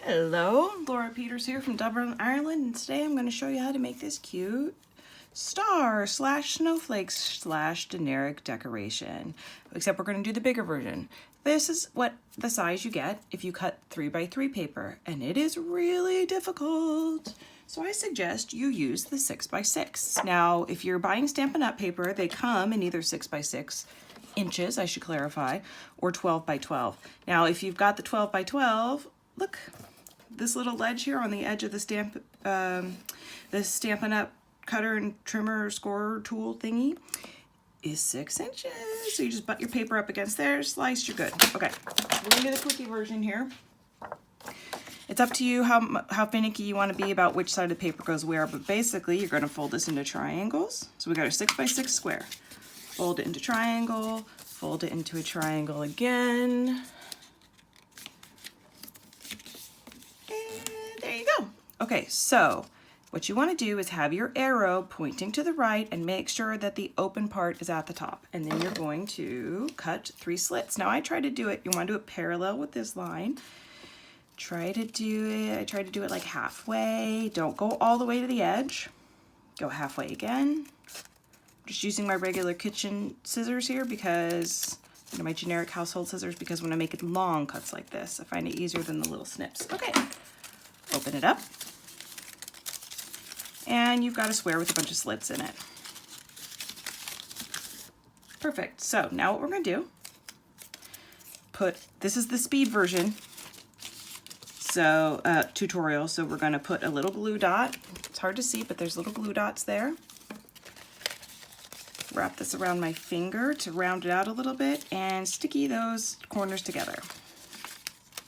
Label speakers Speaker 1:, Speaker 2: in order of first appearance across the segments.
Speaker 1: Hello, Laura Peters here from Dublin, Ireland, and today I'm going to show you how to make this cute star slash snowflake slash generic decoration, except we're going to do the bigger version. This is what the size you get if you cut 3x3 paper, and it is really difficult. So I suggest you use the 6x6. Now, if you're buying Stampin' Up! Paper, they come in either 6x6 inches, I should clarify, or 12x12. Now, if you've got the 12x12, look, this little ledge here on the edge of the Stampin' Up! Cutter and trimmer scorer tool thingy is 6 inches. So you just butt your paper up against there, slice, you're good. Okay, we're gonna do the quickie version here. It's up to you how finicky you want to be about which side of the paper goes where, but basically you're gonna fold this into triangles. So we got a 6x6 square. Fold it into triangle, fold it into a triangle again. And there you go. Okay, so what you want to do is have your arrow pointing to the right and make sure that the open part is at the top. And then you're going to cut 3 slits. Now I try to do it, you want to do it parallel with this line. I try to do it like halfway. Don't go all the way to the edge. Go halfway again. Just using my regular kitchen scissors here because, my generic household scissors, because when I make long cuts like this, I find it easier than the little snips. Okay, open it up. And you've got a square with a bunch of slits in it. Perfect. So now what we're going to do, this is the speed version, so tutorial, so we're going to put a little glue dot. It's hard to see, but there's little glue dots there. Wrap this around my finger to round it out a little bit and sticky those corners together.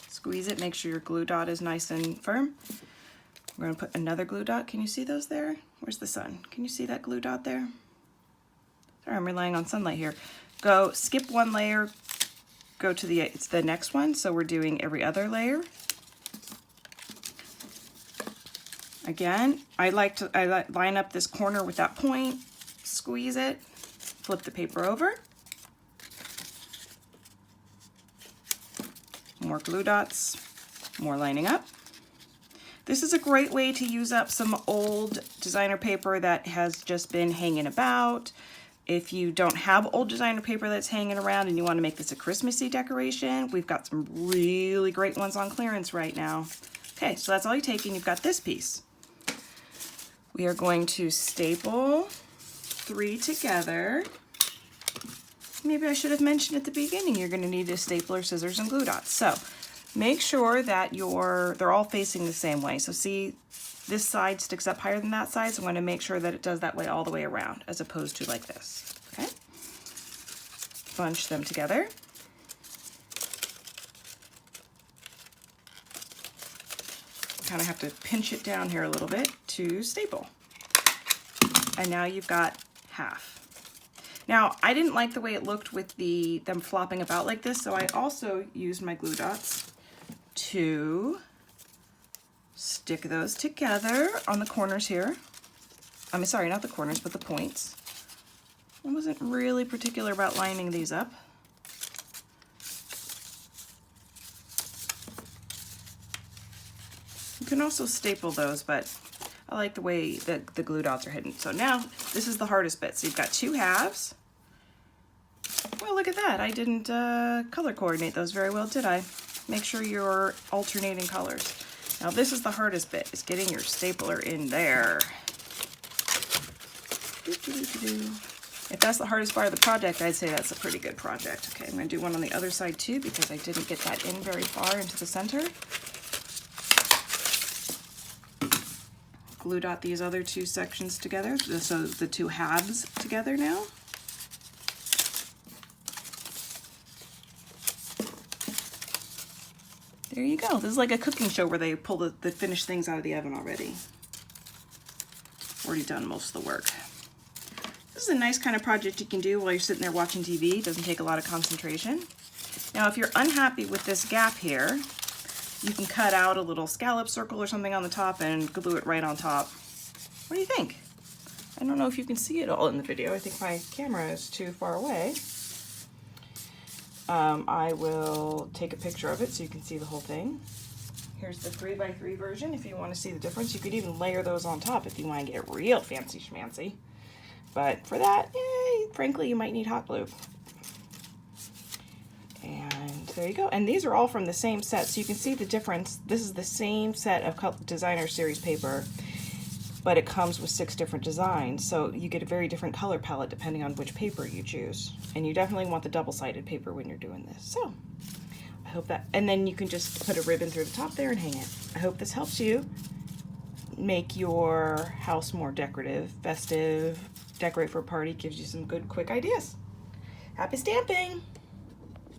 Speaker 1: Squeeze it, make sure your glue dot is nice and firm. We're going to put another glue dot. Can you see those there? Where's the sun? Can you see that glue dot there? Sorry, I'm relying on sunlight here. Go skip one layer, go to the next one. So we're doing every other layer. Again, I line up this corner with that point, squeeze it, flip the paper over. More glue dots, more lining up. This is a great way to use up some old designer paper that has just been hanging about. If you don't have old designer paper that's hanging around and you want to make this a Christmassy decoration, we've got some really great ones on clearance right now. Okay, so that's all you take and you've got this piece. We are going to staple 3 together. Maybe I should have mentioned at the beginning, you're going to need a stapler, scissors, and glue dots. So make sure that they're all facing the same way. So see, this side sticks up higher than that side, so I'm going to make sure that it does that way all the way around, as opposed to like this. Okay? Bunch them together. Kind of have to pinch it down here a little bit to staple. And now you've got half. Now, I didn't like the way it looked with them flopping about like this, so I also used my glue dots to stick those together on the corners here. I'm sorry, not the corners, but the points. I wasn't really particular about lining these up. You can also staple those, but I like the way that the glue dots are hidden. So now, this is the hardest bit. So you've got 2 halves. Well, look at that. I didn't color coordinate those very well, did I? Make sure you're alternating colors. Now this is the hardest bit, is getting your stapler in there. If that's the hardest part of the project, I'd say that's a pretty good project. Okay, I'm going to do one on the other side too, because I didn't get that in very far into the center. Glue dot these other 2 sections together, so the 2 halves together now. There you go. This is like a cooking show where they pull the finished things out of the oven already. Already done most of the work. This is a nice kind of project you can do while you're sitting there watching TV. It doesn't take a lot of concentration. Now, if you're unhappy with this gap here, you can cut out a little scallop circle or something on the top and glue it right on top. What do you think? I don't know if you can see it all in the video. I think my camera is too far away. I will take a picture of it so you can see the whole thing. Here's the 3x3 version if you want to see the difference. You could even layer those on top if you want to get real fancy schmancy. But for that, frankly, you might need hot glue. And there you go. And these are all from the same set, so you can see the difference. This is the same set of designer series paper, but it comes with 6 different designs, so you get a very different color palette depending on which paper you choose. And you definitely want the double-sided paper when you're doing this. So I hope that, and then you can just put a ribbon through the top there and hang it. I hope this helps you make your house more decorative, festive, decorate for a party, gives you some good quick ideas. Happy stamping!